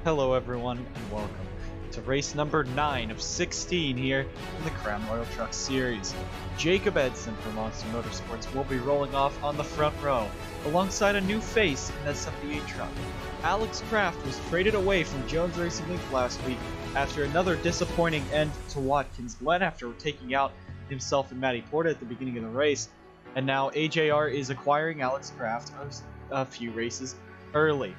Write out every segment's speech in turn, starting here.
Hello everyone and welcome to race number 9 of 16 here in the Crown Royal Truck Series. Jacob Edson from Monster Motorsports will be rolling off on the front row alongside a new face in that 78 truck. Alex Kraft was traded away from Jones Racing Inc. last week after another disappointing end to Watkins Glen after taking out himself and Matty Porta at the beginning of the race, and now AJR is acquiring Alex Kraft a few races early.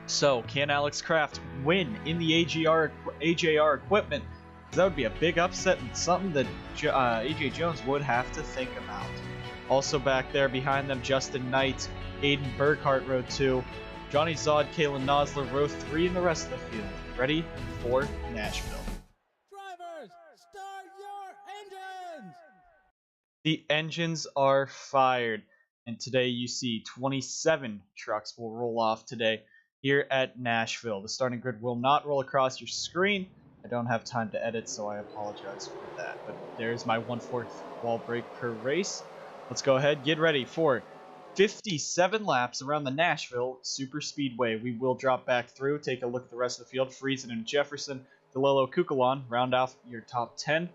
So, can Alex Kraft win in the AJR equipment? That would be a big upset and something that AJ Jones would have to think about. Also back there behind them, Justin Knight, Aiden Burkhart, row 2, Johnny Zod, Kalen Nosler, row 3, and the rest of the field. Ready for Nashville. Drivers, start your engines! The engines are fired, and today you see 27 trucks will roll off today here at Nashville. The starting grid will not roll across your screen. I don't have time to edit, so I apologize for that. But there's my 1/4 wall break per race. Let's go ahead, get ready for 57 laps around the Nashville Superspeedway. We will drop back through, take a look at the rest of the field. Friesen and Jefferson, DeLillo, Kukulon, round off your top 10.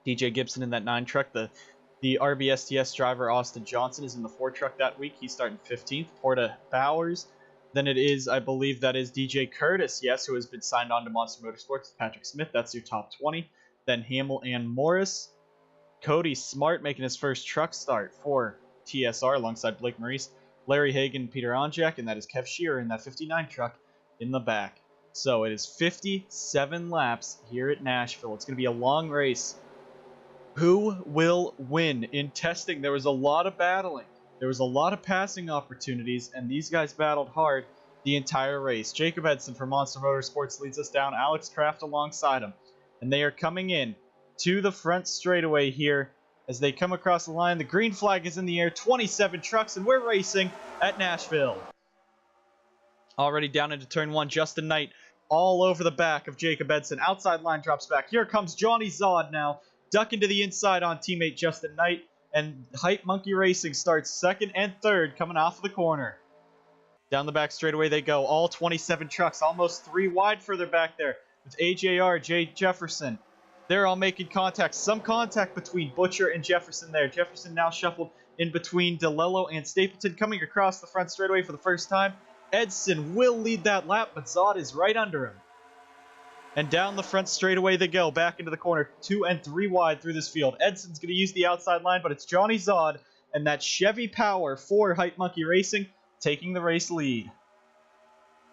DJ Gibson in that 9 truck. The RBSTS driver, Austin Johnson, is in the 4 truck that week. He's starting 15th. Porta Bowers. Then it is, I believe that is DJ Curtis, yes, who has been signed on to Monster Motorsports. Patrick Smith, that's your top 20. Then Hamill and Maurice. Cody Smart making his first truck start for TSR alongside Blake Maurice. Larry Hagan, Peter Onjak, and that is Kev Shearer in that 59 truck in the back. So it is 57 laps here at Nashville. It's going to be a long race. Who will win? In testing, there was a lot of battling. There was a lot of passing opportunities, and these guys battled hard the entire race. Jacob Edson from Monster Motorsports leads us down. Alex Kraft alongside him. And they are coming in to the front straightaway here as they come across the line. The green flag is in the air. 27 trucks, and we're racing at Nashville. Already down into turn 1. Justin Knight all over the back of Jacob Edson. Outside line drops back. Here comes Johnny Zod now. Ducking to the inside on teammate Justin Knight. And Hype Monkey Racing starts 2nd and 3rd coming off of the corner. Down the back straightaway they go. All 27 trucks, almost 3 wide further back there. With AJR, Jay Jefferson. They're all making contact. Some contact between Butcher and Jefferson there. Jefferson now shuffled in between DeLillo and Stapleton, coming across the front straightaway for the first time. Edson will lead that lap, but Zod is right under him. And down the front straightaway they go, back into the corner, 2 and 3 wide through this field. Edson's going to use the outside line, but it's Johnny Zod and that Chevy Power for Hype Monkey Racing taking the race lead.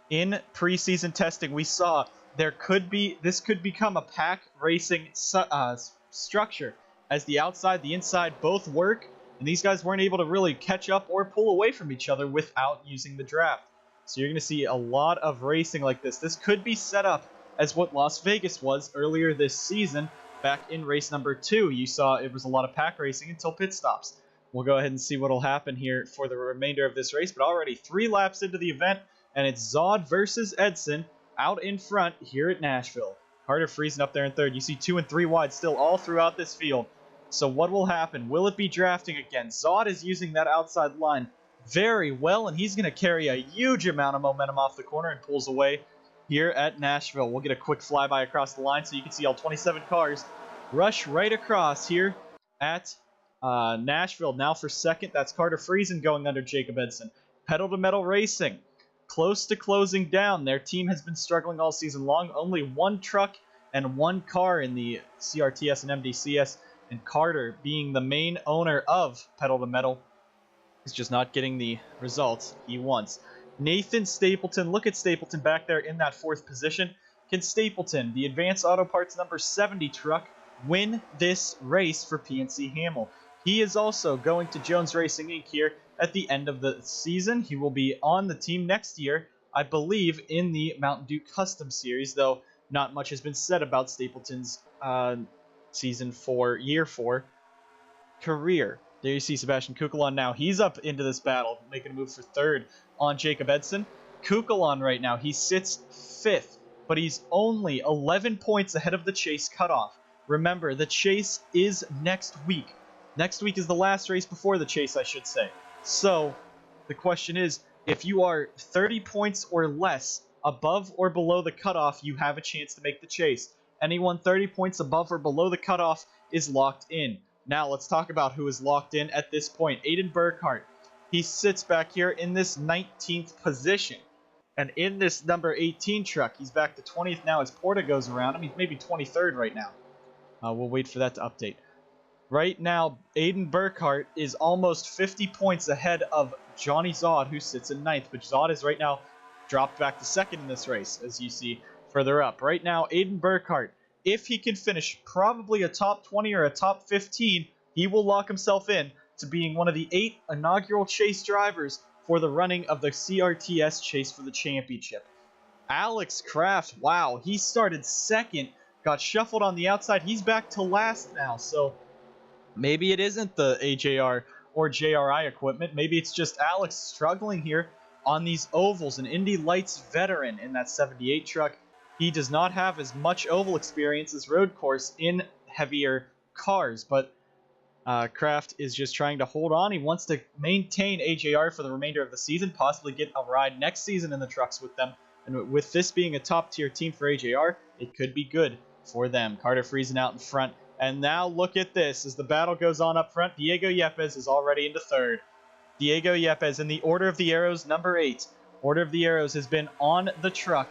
In preseason testing, we saw this could become a pack racing structure, as the outside, the inside both work, and these guys weren't able to really catch up or pull away from each other without using the draft. So you're going to see a lot of racing like this. This could be set up as what Las Vegas was earlier this season. Back in race number 2, you saw it was a lot of pack racing until pit stops. We'll go ahead and see what will happen here for the remainder of this race, but already 3 laps into the event, and it's Zod versus Edson out in front here at Nashville. Carter Friesen up there in 3rd. You see 2 and 3 wide still all throughout this field. So what will happen? Will it be drafting again? Zod is using that outside line very well, and he's going to carry a huge amount of momentum off the corner and pulls away here at Nashville. We'll get a quick flyby across the line so you can see all 27 cars rush right across here at Nashville. Now for 2nd, that's Carter Friesen going under Jacob Edson. Pedal to Metal Racing, close to closing down. Their team has been struggling all season long. Only 1 truck and 1 car in the CRTS and MDCS, and Carter, being the main owner of Pedal to Metal, is just not getting the results he wants. Nathan Stapleton, look at Stapleton back there in that 4th position. Can Stapleton, the Advanced Auto Parts number 70 truck, win this race for PNC Hamill? He is also going to Jones Racing Inc. here at the end of the season. He will be on the team next year, I believe, in the Mountain Dew Custom Series, though not much has been said about Stapleton's year 4 career. There you see Sebastian Kukulon now. He's up into this battle, making a move for 3rd on Jacob Edson. Kukulon right now, he sits 5th, but he's only 11 points ahead of the chase cutoff. Remember, the chase is next week. Next week is the last race before the chase, I should say. So, the question is, if you are 30 points or less above or below the cutoff, you have a chance to make the chase. Anyone 30 points above or below the cutoff is locked in. Now let's talk about who is locked in at this point. Aiden Burkhart. He sits back here in this 19th position. And in this number 18 truck, he's back to 20th now as Porta goes around him. He's maybe 23rd right now. We'll wait for that to update. Right now, Aiden Burkhart is almost 50 points ahead of Johnny Zod, who sits in 9th. But Zod is right now dropped back to 2nd in this race, as you see further up. Right now, Aiden Burkhart, if he can finish probably a top 20 or a top 15, he will lock himself in to being one of the 8 inaugural chase drivers for the running of the CRTS Chase for the Championship. Alex Kraft, wow, he started 2nd, got shuffled on the outside. He's back to last now, so maybe it isn't the AJR or JRI equipment. Maybe it's just Alex struggling here on these ovals. An Indy Lights veteran in that 78 truck. He does not have as much oval experience as road course in heavier cars, but Kraft is just trying to hold on. He wants to maintain AJR for the remainder of the season, possibly get a ride next season in the trucks with them. And with this being a top-tier team for AJR, it could be good for them. Carter Friesen out in front. And now look at this. As the battle goes on up front, Diego Yepez is already into 3rd. Diego Yepez in the Order of the Arrows, number 8. Order of the Arrows has been on the truck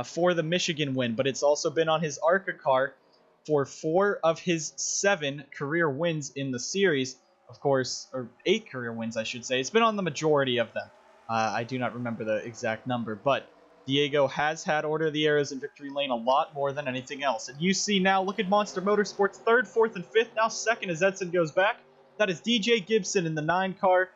for the Michigan win, but it's also been on his ARCA car for 4 of his 7 career wins in the series. Of course, or 8 career wins, I should say. It's been on the majority of them. I do not remember the exact number, but Diego has had Order of the Arrows in victory lane a lot more than anything else. And you see now, look at Monster Motorsports, 3rd, 4th, and 5th. Now 2nd as Edson goes back. That is DJ Gibson in the 9 car.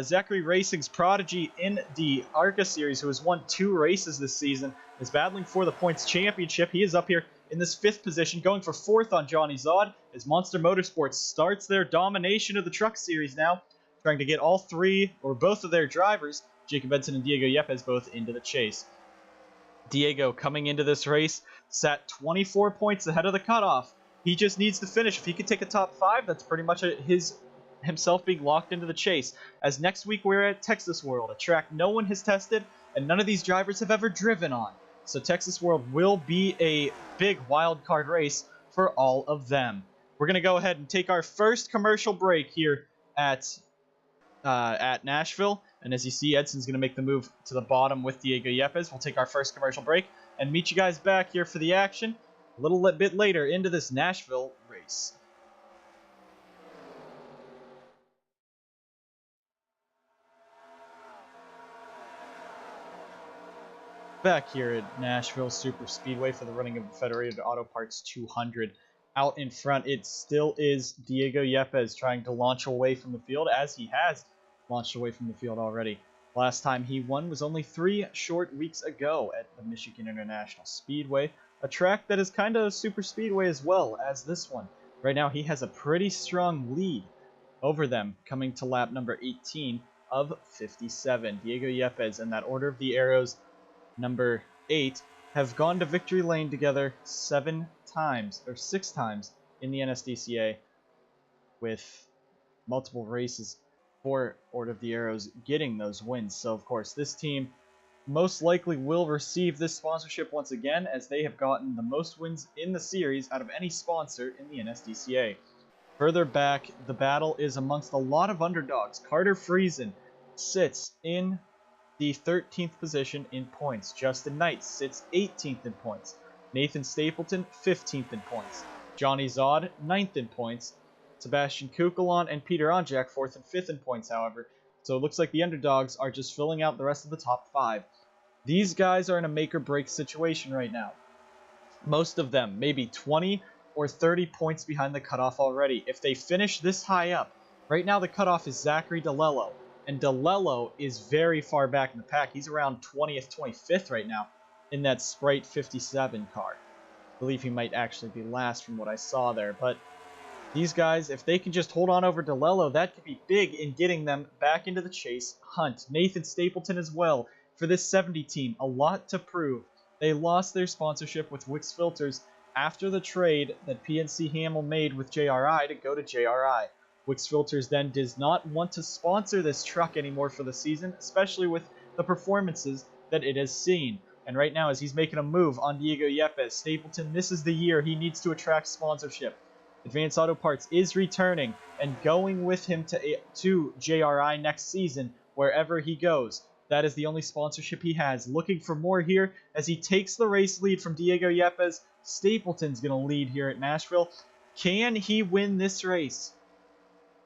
Zachary Racing's prodigy in the ARCA series, who has won 2 races this season, is battling for the points championship. He is up here in this 5th position, going for 4th on Johnny Zod, as Monster Motorsports starts their domination of the truck series now, trying to get all 3 or both of their drivers, Jacob Edson and Diego Yepez, both into the chase. Diego, coming into this race, sat 24 points ahead of the cutoff. He just needs to finish. If he could take a top 5, that's pretty much himself being locked into the chase. As next week we're at Texas World, a track no one has tested and none of these drivers have ever driven on. So Texas World will be a big wild card race for all of them. We're going to go ahead and take our first commercial break here at Nashville. And as you see, Edson's going to make the move to the bottom with Diego Yepez. We'll take our first commercial break and meet you guys back here for the action a little bit later into this Nashville race. Back here at Nashville Superspeedway for the running of the Federated Auto Parts 200. Out in front, it still is Diego Yepez trying to launch away from the field, as he has launched away from the field already. Last time he won was only 3 short weeks ago at the Michigan International Speedway, a track that is kind of a super speedway as well as this one. Right now he has a pretty strong lead over them, coming to lap number 18 of 57. Diego Yepez and that Order of the Arrows number 8 have gone to victory lane together 6 times in the NSDCA, with multiple races for Order of the Arrows getting those wins. So of course this team most likely will receive this sponsorship once again, as they have gotten the most wins in the series out of any sponsor in the NSDCA. Further back, the battle is amongst a lot of underdogs. Carter Friesen sits in the 13th position in points. Justin Knight sits 18th in points. Nathan Stapleton, 15th in points. Johnny Zod, 9th in points. Sebastian Kukulon and Peter Onjak, 4th and 5th in points, however. So it looks like the underdogs are just filling out the rest of the top 5. These guys are in a make-or-break situation right now. Most of them, maybe 20 or 30 points behind the cutoff already. If they finish this high up, right now the cutoff is Zachary DeLello. And DeLello is very far back in the pack. He's around 20th, 25th right now in that Sprite 57 car. I believe he might actually be last from what I saw there. But these guys, if they can just hold on over DeLello, that could be big in getting them back into the chase hunt. Nathan Stapleton as well for this 70 team. A lot to prove. They lost their sponsorship with Wix Filters after the trade that PNC Hamill made with JRI to go to JRI. Wix Filters then does not want to sponsor this truck anymore for the season, especially with the performances that it has seen. And right now, as he's making a move on Diego Yepez, Stapleton, this is the year he needs to attract sponsorship. Advanced Auto Parts is returning and going with him to JRI next season, wherever he goes. That is the only sponsorship he has. Looking for more here as he takes the race lead from Diego Yepez. Stapleton's going to lead here at Nashville. Can he win this race?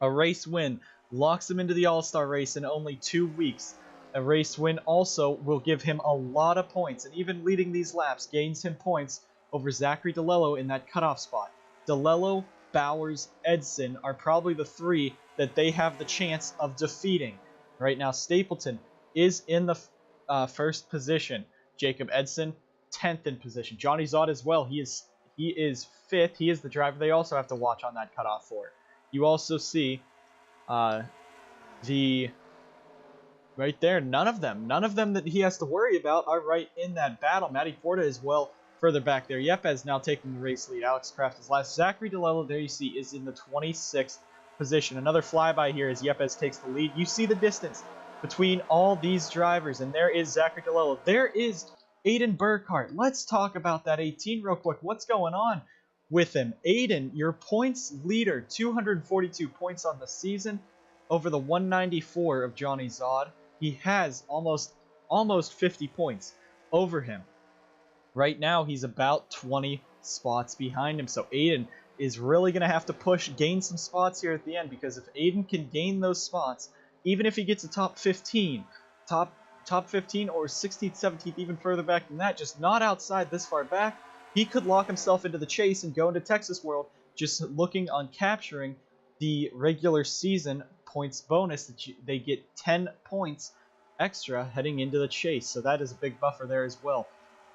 A race win locks him into the All-Star race in only 2 weeks. A race win also will give him a lot of points, and even leading these laps gains him points over Zachary DeLello in that cutoff spot. DeLello, Bowers, Edson are probably the 3 that they have the chance of defeating. Right now, Stapleton is in the first position. Jacob Edson, 10th in position. Johnny Zott as well. He is 5th. He is the driver they also have to watch on that cutoff for. You also see right there, none of them that he has to worry about are right in that battle. Matty Porta as well further back there. Yepez now taking the race lead. Alex Kraft is last. Zachary DeLello, there you see, is in the 26th position. Another flyby here as Yepez takes the lead. You see the distance between all these drivers, and there is Zachary DeLello. There is Aiden Burkhart. Let's talk about that 18 real quick. What's going on with him? Aiden, your points leader, 242 points on the season over the 194 of Johnny Zott. He has almost 50 points over him. Right now, he's about 20 spots behind him. So Aiden is really going to have to gain some spots here at the end, because if Aiden can gain those spots, even if he gets a top 15 or 16th, 17th, even further back than that, just not outside this far back, he could lock himself into the chase and go into Texas World, just looking on capturing the regular season points bonus. That they get 10 points extra heading into the chase. So that is a big buffer there as well.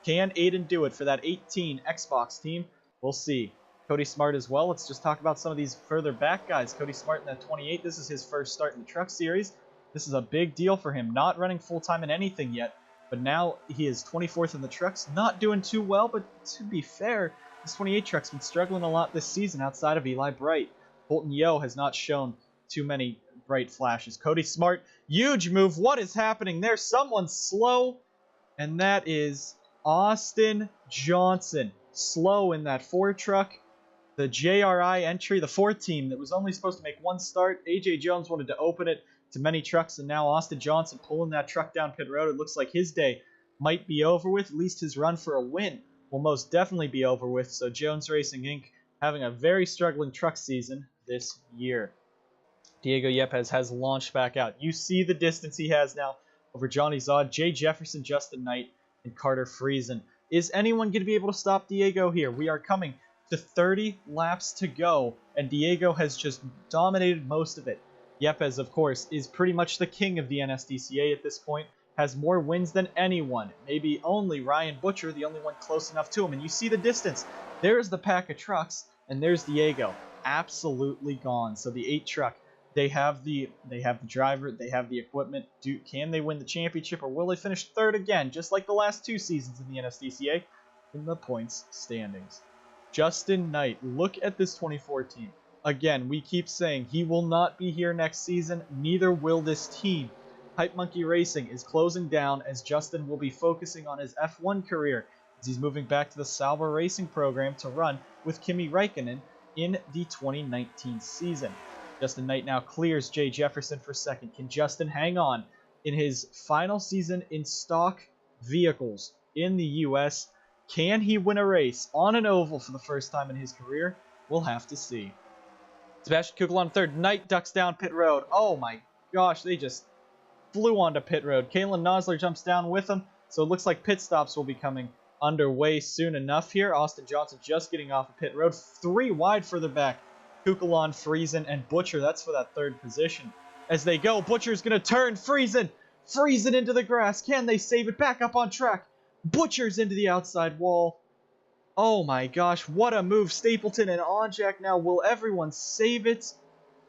Can Aiden do it for that 18 Xbox team? We'll see. Cody Smart as well. Let's just talk about some of these further back guys. Cody Smart in that 28. This is his first start in the Truck Series. This is a big deal for him. Not running full-time in anything yet, but now he is 24th in the trucks. Not doing too well, but to be fair, this 28 truck's been struggling a lot this season outside of Eli Bright. Colton Yo has not shown too many bright flashes. Cody Smart, huge move. What is happening there? Someone's slow, and that is Austin Johnson. Slow in that 4 truck. The JRI entry, the 4 team that was only supposed to make 1 start. AJ Jones wanted to open it to many trucks, and now Austin Johnson pulling that truck down pit road. It looks like his day might be over with. At least his run for a win will most definitely be over with. So Jones Racing Inc. having a very struggling truck season this year. Diego Yepez has launched back out. You see the distance he has now over Johnny Zott, Jay Jefferson, Justin Knight, and Carter Friesen. Is anyone going to be able to stop Diego here? We are coming to 30 laps to go, and Diego has just dominated most of it. Yepez, of course, is pretty much the king of the NSDCA at this point, has more wins than anyone. Maybe only Ryan Butcher, the only one close enough to him. And you see the distance. There's the pack of trucks, and there's Diego. Absolutely gone. So the 8 truck, they have the driver, they have the equipment. Can they win the championship, or will they finish 3rd again, just like the last 2 seasons in the NSDCA in the points standings? Justin Knight, look at this 24 team. Again, we keep saying he will not be here next season, neither will this team. Hype Monkey Racing is closing down, as Justin will be focusing on his F1 career, as he's moving back to the Sauber Racing program to run with Kimi Räikkönen in the 2019 season. Justin Knight now clears Jay Jefferson for 2nd. Can Justin hang on in his final season in stock vehicles in the U.S.? Can he win a race on an oval for the first time in his career? We'll have to see. Sebastian Kugel on 3rd. Knight ducks down pit road. Oh my gosh, they just flew onto pit road. Kalen Nosler jumps down with him, so it looks like pit stops will be coming underway soon enough here. Austin Johnson just getting off of pit road. 3 wide further back. Kukulon, Friesen, and Butcher. That's for that 3rd position. As they go, Butcher's going to turn. Friesen into the grass. Can they save it? Back up on track. Butcher's into the outside wall. Oh my gosh, what a move. Stapleton and Onjack now. Will everyone save it?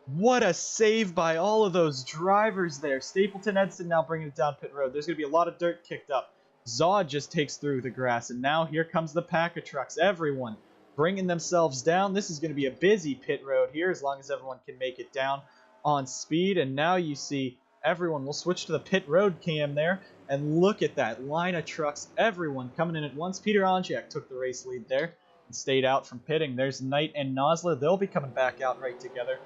What a save by all of those drivers there. Stapleton, Edson now bringing it down pit road. There's going to be a lot of dirt kicked up. Zod just takes through the grass, and now here comes the pack of trucks. Everyone bringing themselves down. This is going to be a busy pit road here, as long as everyone can make it down on speed. And now you see everyone will switch to the pit road cam there And look at that line of trucks, everyone coming in at once. Peter Onjak took the race lead there and stayed out from pitting. There's Knight and Nosler. They'll be coming back out right together.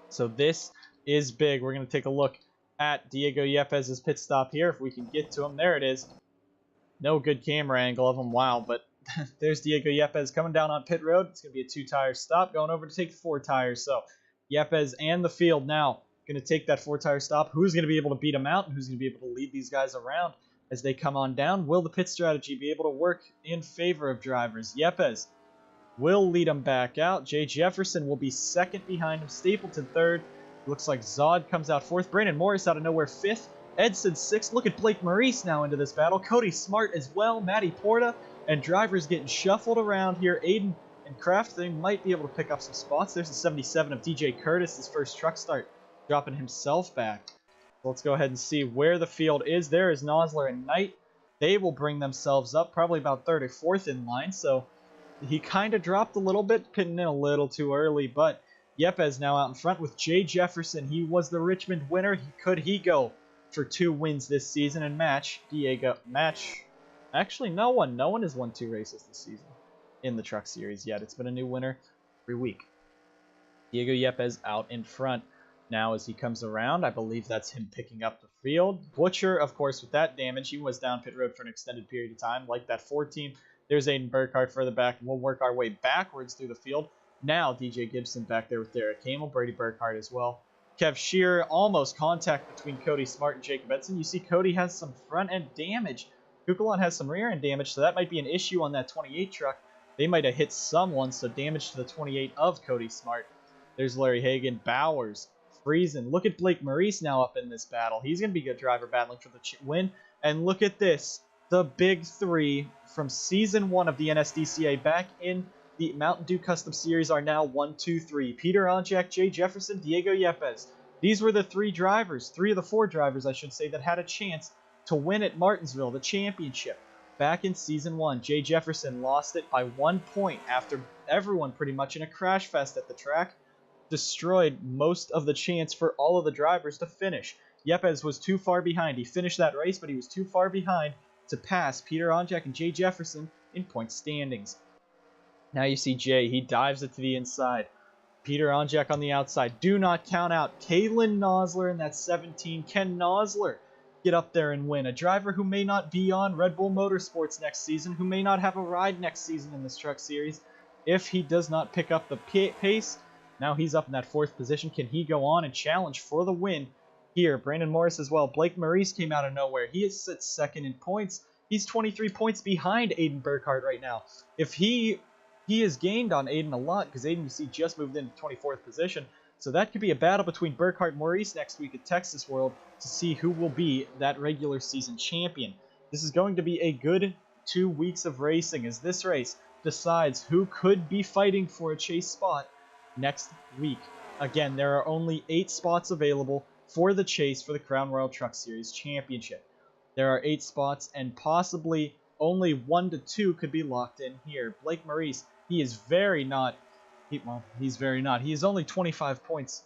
So this is big. We're going to take a look at Diego Yepez's pit stop here, if we can get to him. There it is. No good camera angle of him. Wow, but there's Diego Yepez coming down on pit road. It's going to be a 2-tire stop, going over to take 4 tires. So Yepez and the field now going to take that 4-tire stop. Who's going to be able to beat him out, and who's going to be able to lead these guys around as they come on down? Will the pit strategy be able to work in favor of drivers? Yepez will lead him back out. Jay Jefferson will be second behind him. Stapleton third. Looks like Zod comes out fourth. Brandon Maurice out of nowhere fifth. Edson sixth. Look at Blake Maurice now into this battle. Cody Smart as well. Matty Porta. And drivers getting shuffled around here. Aiden and Kraft, they might be able to pick up some spots. There's the 77 of DJ Curtis, his first truck start, dropping himself back. So let's go ahead and see where the field is. There is Nosler and Knight. They will bring themselves up probably about third or fourth in line. So he kind of dropped a little bit, pitting in a little too early. But Yepez now out in front with Jay Jefferson. He was the Richmond winner. Could he go for 2 wins this season and match Diego? Actually, no one has won 2 races this season in the Truck Series yet. It's been a new winner every week. Diego Yepez out in front now as he comes around. I believe that's him picking up the field. Butcher, of course, with that damage, he was down pit road for an extended period of time, like that 14. There's Aiden Burkhart further back. We'll work our way backwards through the field. Now DJ Gibson back there with Derek Hamel, Brady Burkhart as well. Kev Shearer, almost contact between Cody Smart and Jacob Edson. You see Cody has some front end damage. Kukulon has some rear end damage, so that might be an issue on that 28 truck. They might have hit someone, so damage to the 28 of Cody Smart. There's Larry Hagan, Bowers, Friesen. Look at Blake Maurice now up in this battle. He's going to be a good driver battling for the win. And look at this. The big 3 from Season 1 of the NSDCA back in the Mountain Dew Custom Series are now 1, 2, 3. Peter Onjak, Jay Jefferson, Diego Yepez. These were the 3 drivers, 3 of the 4 drivers, I should say, that had a chance to win at Martinsville, the championship. Back in Season 1, Jay Jefferson lost it by 1 point after everyone pretty much in a crash fest at the track destroyed most of the chance for all of the drivers to finish. Yepez was too far behind. He finished that race, but he was too far behind to pass Peter Onjak and Jay Jefferson in point standings. Now you see Jay. He dives it to the inside. Peter Onjak on the outside. Do not count out Kalen Nosler in that 17. Can Nosler get up there and win? A driver who may not be on Red Bull Motorsports next season, who may not have a ride next season in this truck series. If he does not pick up the pace, now he's up in that 4th position. Can he go on and challenge for the win here? Brandon Maurice as well. Blake Maurice came out of nowhere. He is at 2nd in points. He's 23 points behind Aiden Burkhart right now. If he has gained on Aiden a lot, because Aiden, you see, just moved into 24th position. So that could be a battle between Burkhart and Maurice next week at Texas World to see who will be that regular season champion. This is going to be a good 2 weeks of racing, as this race decides who could be fighting for a chase spot next week. Again, there are only 8 spots available for the chase for the Crown Royal Truck Series Championship. There are 8 spots, and possibly only 1 to 2 could be locked in here. Blake Maurice, he is very not. He's very not. He is only 25 points,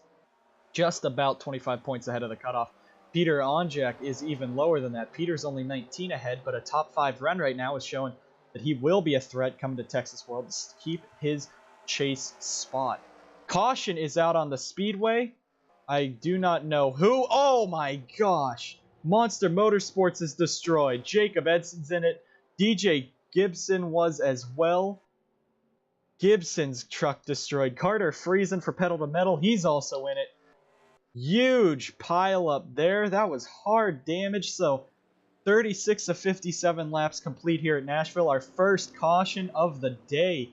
just about 25 points ahead of the cutoff. Peter Onjak is even lower than that. Peter's only 19 ahead, but a top 5 run right now is showing that he will be a threat coming to Texas World to keep his chase spot. Caution is out on the speedway. I do not know who. Oh my gosh. Monster Motorsports is destroyed. Jacob Edson's in it. DJ Gibson was as well. Gibson's truck destroyed. Carter Friesen for Pedal to Metal. He's also in it. Huge pile up there. That was hard damage. So 36 of 57 laps complete here at Nashville. Our first caution of the day.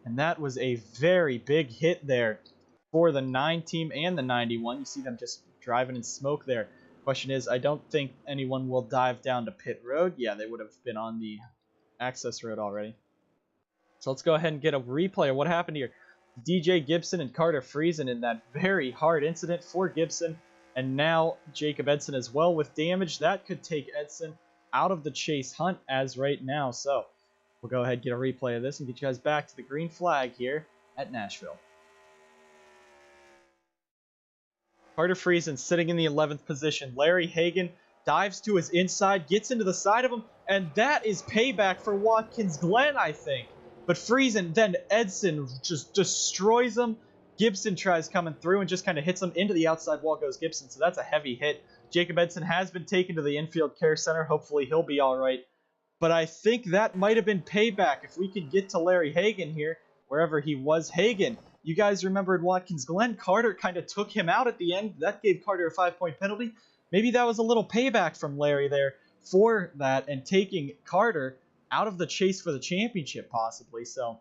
And that was a very big hit there for the 9 team and the 91. You see them just driving in smoke there. Question is, I don't think anyone will dive down to pit road. Yeah, they would have been on the access road already. So let's go ahead and get a replay of what happened here. DJ Gibson and Carter Friesen in that very hard incident for Gibson. And now Jacob Edson as well with damage. That could take Edson out of the chase hunt as right now. So we'll go ahead and get a replay of this and get you guys back to the green flag here at Nashville. Carter Friesen sitting in the 11th position. Larry Hagan dives to his inside, gets into the side of him, and that is payback for Watkins Glen, I think. But Friesen, then Edson just destroys him. Gibson tries coming through and just kind of hits him. Into the outside wall goes Gibson, so that's a heavy hit. Jacob Edson has been taken to the infield care center. Hopefully he'll be all right. But I think that might have been payback if we could get to Larry Hagan here, wherever he was. Hagan, you guys remember at Watkins Glen, Carter kind of took him out at the end. That gave Carter a 5-point penalty. Maybe that was a little payback from Larry there for that and taking Carter out of the chase for the championship possibly. So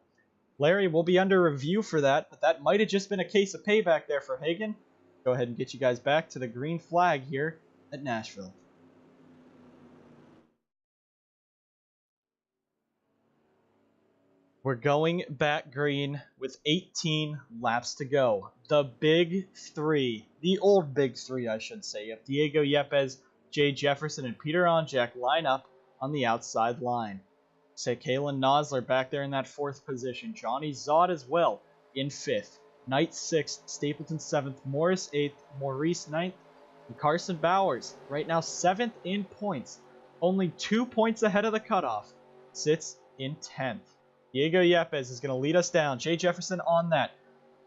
Larry will be under review for that, but that might have just been a case of payback there for Hagan. Go ahead and get you guys back to the green flag here at Nashville. We're going back green with 18 laps to go. The big three, the old big three, I should say. You have Diego Yepez, Jay Jefferson, and Peter Onjak line up on the outside line. Say Kalen Nosler back there in that 4th position. Johnny Zod as well in 5th. Knight 6th, Stapleton 7th, Morris 8th, Maurice 9th, and Carson Bowers right now 7th in points. Only 2 points ahead of the cutoff. Sits in 10th. Diego Yepez is going to lead us down. Jay Jefferson on that.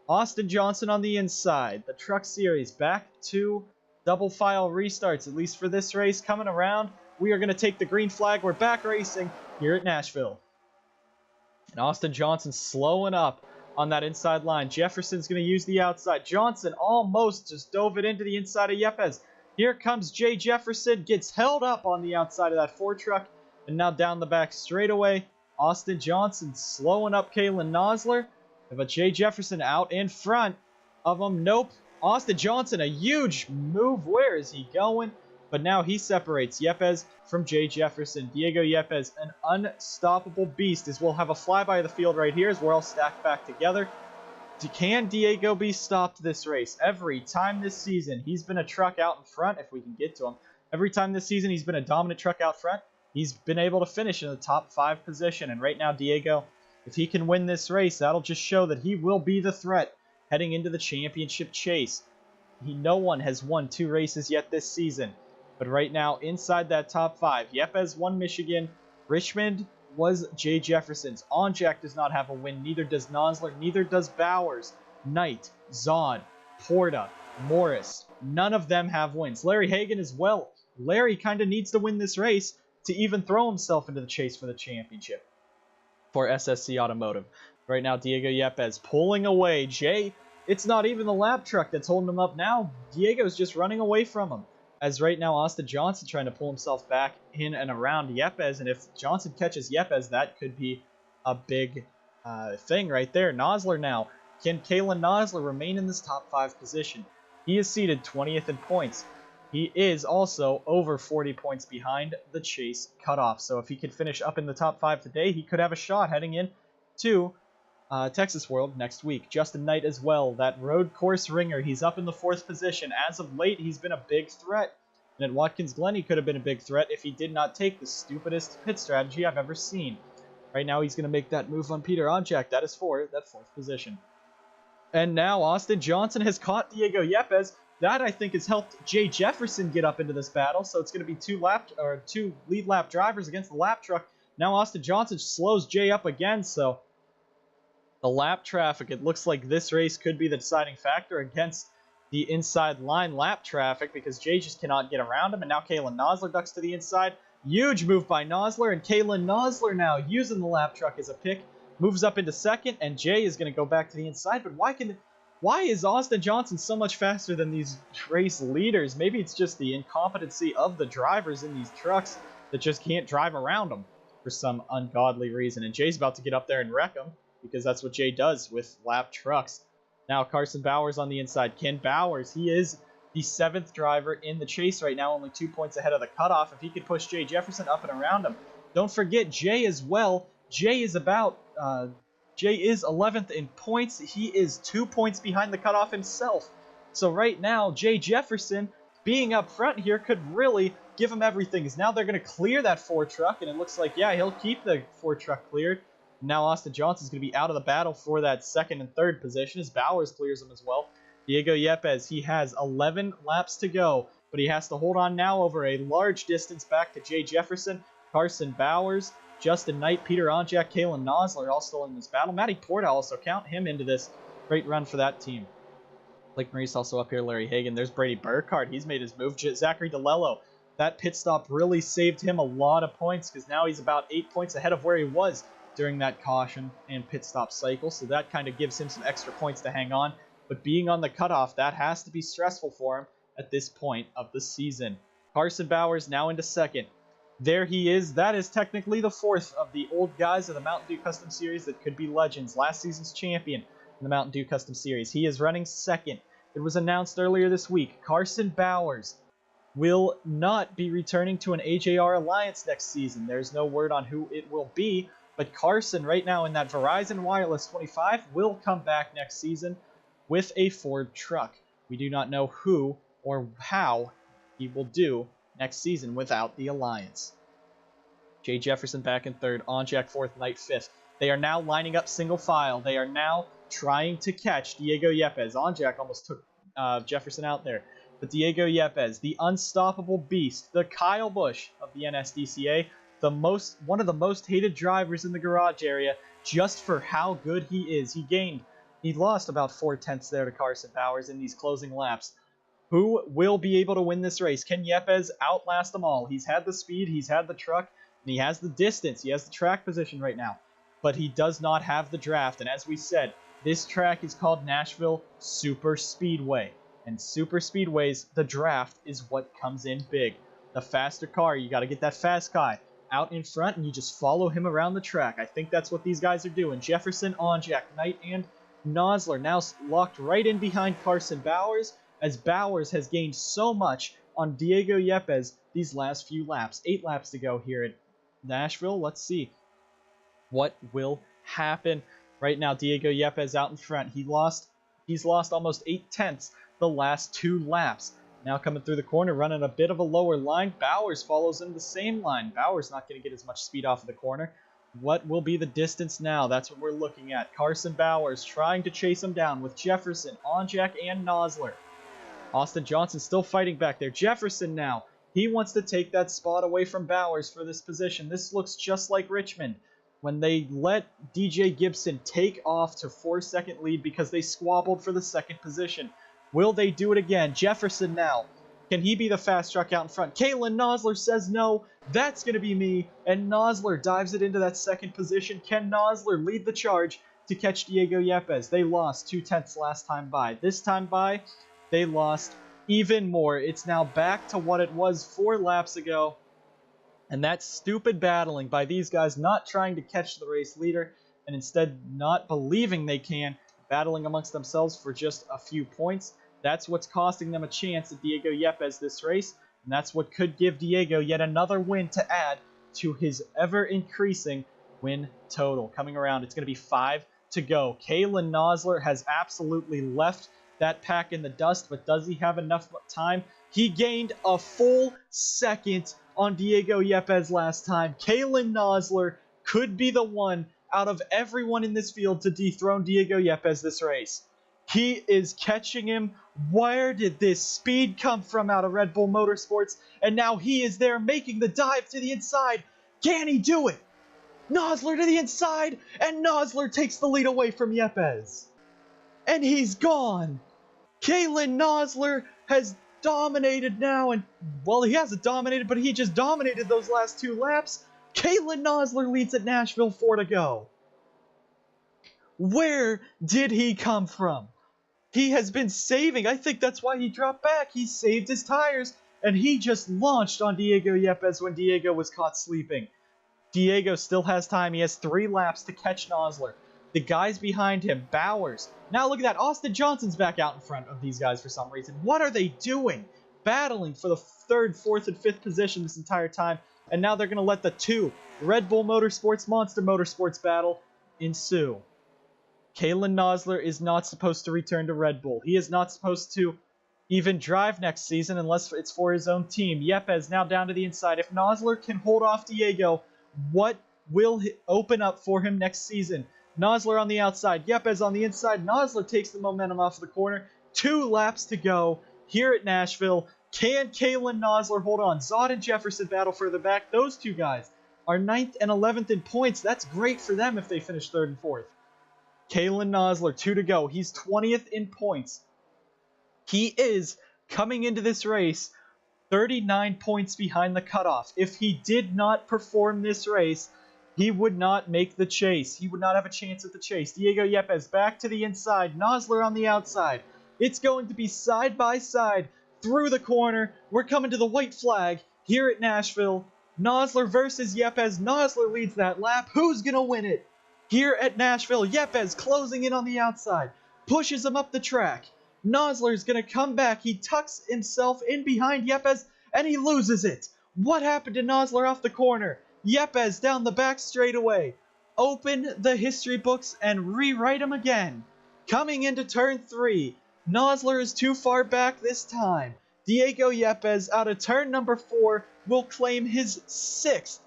Austin Johnson on the inside. The Truck Series back to double file restarts, at least for this race. Coming around, we are going to take the green flag. We're back racing here at Nashville. And Austin Johnson slowing up on that inside line. Jefferson's going to use the outside. Johnson almost just dove it into the inside of Yepez. Here comes Jay Jefferson. Gets held up on the outside of that Ford truck. And now down the back straightaway. Austin Johnson slowing up Kalen Nosler. But Jay Jefferson out in front of him. Nope. Austin Johnson, a huge move. Where is he going? But now he separates Yepez from Jay Jefferson. Diego Yepez, an unstoppable beast, as we'll have a flyby of the field right here as we're all stacked back together. Can Diego be stopped this race? Every time this season, he's been a truck out in front, if we can get to him. Every time this season, he's been a dominant truck out front. He's been able to finish in the top 5 position. And right now, Diego, if he can win this race, that'll just show that he will be the threat heading into the championship chase. No one has won 2 races yet this season. But right now, inside that top 5, Yepez won Michigan. Richmond was Jay Jefferson's. Onjak does not have a win. Neither does Nosler. Neither does Bowers. Knight, Zod, Porta, Morris. None of them have wins. Larry Hagan as well. Larry kind of needs to win this race to even throw himself into the chase for the championship for SSC Automotive. Right now, Diego Yepez pulling away. Jay, it's not even the lap truck that's holding him up now. Diego's just running away from him. As right now, Austin Johnson trying to pull himself back in and around Yepez. And if Johnson catches Yepez, that could be a big thing right there. Nosler now. Can Kalen Nosler remain in this top 5 position? He is seated 20th in points. He is also over 40 points behind the chase cutoff. So if he could finish up in the top 5 today, he could have a shot heading in to Texas World next week. Justin Knight as well, that road course ringer. He's up in the 4th position. As of late, he's been a big threat. And at Watkins Glen, he could have been a big threat if he did not take the stupidest pit strategy I've ever seen. Right now, he's going to make that move on Peter Onjak. That is for that 4th position. And now Austin Johnson has caught Diego Yepez. That, I think, has helped Jay Jefferson get up into this battle. So it's going to be 2 lead lap drivers against the lap truck. Now Austin Johnson slows Jay up again. So the lap traffic, it looks like this race could be the deciding factor against the inside line lap traffic because Jay just cannot get around him. And now Kalen Nosler ducks to the inside. Huge move by Nosler. And Kalen Nosler now using the lap truck as a pick. Moves up into 2nd. And Jay is going to go back to the inside. But why is Austin Johnson so much faster than these race leaders? Maybe it's just the incompetency of the drivers in these trucks that just can't drive around them for some ungodly reason. And Jay's about to get up there and wreck them because that's what Jay does with lap trucks. Now Carson Bowers on the inside. Ken Bowers, he is the 7th driver in the chase right now, only 2 points ahead of the cutoff. If he could push Jay Jefferson up and around him. Don't forget Jay as well. Jay is 11th in points. He is 2 points behind the cutoff himself. So right now, Jay Jefferson being up front here could really give him everything. Because now they're going to clear that Ford truck, and it looks like, yeah, he'll keep the Ford truck cleared. Now Austin Johnson's going to be out of the battle for that 2nd and 3rd position as Bowers clears him as well. Diego Yepez, he has 11 laps to go. but he has to hold on now over a large distance back to Jay Jefferson, Carson Bowers, Justin Knight, Peter Onjak, Kalen Nosler all still in this battle. Matty Porta also, count him into this. Great run for that team. Blake Maurice also up here, Larry Hagan. There's Brady Burkhart. He's made his move. Zachary DeLello. That pit stop really saved him a lot of points because now he's about 8 points ahead of where he was during that caution and pit stop cycle. So that kind of gives him some extra points to hang on. But being on the cutoff, that has to be stressful for him at this point of the season. Carson Bowers now into second. There he is. That is technically the fourth of the old guys of the Mountain Dew Custom Series that could be legends. Last season's champion in the Mountain Dew Custom Series. He is running second. It was announced earlier this week. Carson Bowers will not be returning to an AJR Alliance next season. There's no word on who it will be, but Carson right now in that Verizon Wireless 25 will come back next season with a Ford truck. We do not know who or how he will do next season without the Alliance. Jay Jefferson back in third, Onjak fourth, Knight fifth. They are now lining up single file. They are now trying to catch Diego Yepez. Onjak almost took Jefferson out there. But Diego Yepez, the unstoppable beast, the Kyle Busch of the NSDCA, one of the most hated drivers in the garage area, just for how good he is. He lost about 4/10 there to Carson Bowers in these closing laps. Who will be able to win this race? Can Yepez outlast them all? He's had the speed, he's had the truck, and he has the distance. He has the track position right now. But he does not have the draft. And as we said, this track is called Nashville Superspeedway. And Superspeedways, the draft is what comes in big. The faster car, you got to get that fast guy out in front, and you just follow him around the track. I think that's what these guys are doing. Jefferson, Onjak, Knight, and Nosler now locked right in behind Carson Bowers, as Bowers has gained so much on Diego Yepez these last few laps. 8 laps to go here at Nashville. Let's see what will happen. Right now, Diego Yepez out in front. He's lost almost 8/10 the last 2 laps. Now coming through the corner, running a bit of a lower line. Bowers follows him the same line. Bowers not going to get as much speed off of the corner. What will be the distance now? That's what we're looking at. Carson Bowers trying to chase him down with Jefferson, Onjak, and Nosler. Austin Johnson still fighting back there. Jefferson now. He wants to take that spot away from Bowers for this position. This looks just like Richmond when they let DJ Gibson take off to 4-second lead because they squabbled for the second position. Will they do it again? Jefferson now. Can he be the fast truck out in front? Kalen Nosler says no. That's going to be me. And Nosler dives it into that second position. Can Nosler lead the charge to catch Diego Yepez? They lost 2/10 last time by. This time by, they lost even more. It's now back to what it was 4 laps ago. And that stupid battling by these guys not trying to catch the race leader and instead not believing they can, battling amongst themselves for just a few points. That's what's costing them a chance at Diego Yepez this race, and that's what could give Diego yet another win to add to his ever-increasing win total. Coming around, it's going to be 5 to go. Kalen Nosler has absolutely left that pack in the dust, but does he have enough time? He gained a full second on Diego Yepez last time. Kalen Nosler could be the one out of everyone in this field to dethrone Diego Yepez this race. He is catching him. Where did this speed come from out of Red Bull Motorsports? And now he is there making the dive to the inside. Can he do it? Nosler to the inside, and Nosler takes the lead away from Yepez. And he's gone. Kalen Nosler has dominated now, and well, he hasn't dominated, but he just dominated those last 2 laps. Kalen Nosler leads at Nashville, 4 to go. Where did he come from? He has been saving. I think that's why he dropped back. He saved his tires, and he just launched on Diego Yepez when Diego was caught sleeping. Diego still has time. He has 3 laps to catch Nosler. The guys behind him, Bowers. Now look at that. Austin Johnson's back out in front of these guys for some reason. What are they doing? Battling for the 3rd, 4th, and 5th position this entire time. And now they're going to let the 2 Red Bull Motorsports, Monster Motorsports battle ensue. Kalen Nosler is not supposed to return to Red Bull. He is not supposed to even drive next season unless it's for his own team. Yepez now down to the inside. If Nosler can hold off Diego, what will open up for him next season? Nosler on the outside, Yepez on the inside. Nosler takes the momentum off the corner. 2 laps to go here at Nashville. Can Kalen Nosler hold on? Zod and Jefferson battle further back. Those two guys are 9th and 11th in points. That's great for them if they finish 3rd and 4th. Kalen Nosler, 2 to go. He's 20th in points. He is, coming into this race, 39 points behind the cutoff. If he did not perform this race, he would not make the chase. He would not have a chance at the chase. Diego Yepez back to the inside. Nosler on the outside. It's going to be side by side through the corner. We're coming to the white flag here at Nashville. Nosler versus Yepez. Nosler leads that lap. Who's going to win it? Here at Nashville, Yepez closing in on the outside. Pushes him up the track. Nosler's going to come back. He tucks himself in behind Yepez, and he loses it. What happened to Nosler off the corner? Yepez down the back straightaway. Open the history books and rewrite them again. Coming into turn 3. Nosler is too far back this time. Diego Yepez out of turn number 4 will claim his 6th,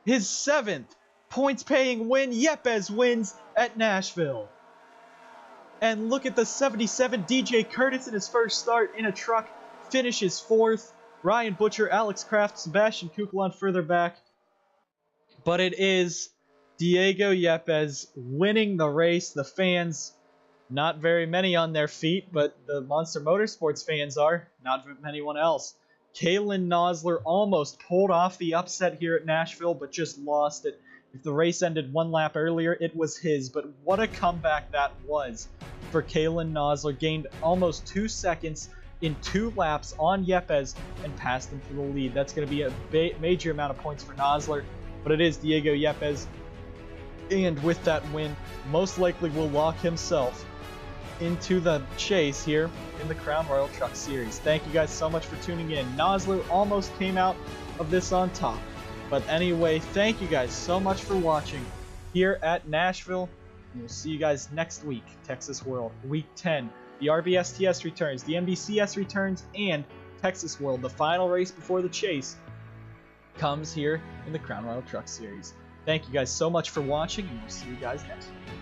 his 7th points-paying win. Yepez wins at Nashville. And look at the 77 DJ Curtis in his first start in a truck. Finishes 4th. Ryan Butcher, Alex Kraft, Sebastian Kukulon further back. But it is Diego Yepez winning the race. The fans, not very many on their feet, but the Monster Motorsports fans are. Not anyone else. Kalen Nosler almost pulled off the upset here at Nashville, but just lost it. If the race ended 1 lap earlier, it was his. But what a comeback that was for Kalen Nosler. Gained almost 2 seconds in 2 laps on Yepez and passed him for the lead. That's going to be a major amount of points for Nosler. But it is Diego Yepez. And with that win, most likely will lock himself into the chase here in the Crown Royal Truck Series. Thank you guys so much for tuning in. Nosler almost came out of this on top. But anyway, thank you guys so much for watching here at Nashville. And we'll see you guys next week, Texas World, Week 10. The RBSTS returns, the MDCS returns, and Texas World, the final race before the chase, comes here in the Crown Royal Truck Series. Thank you guys so much for watching, and we'll see you guys next week.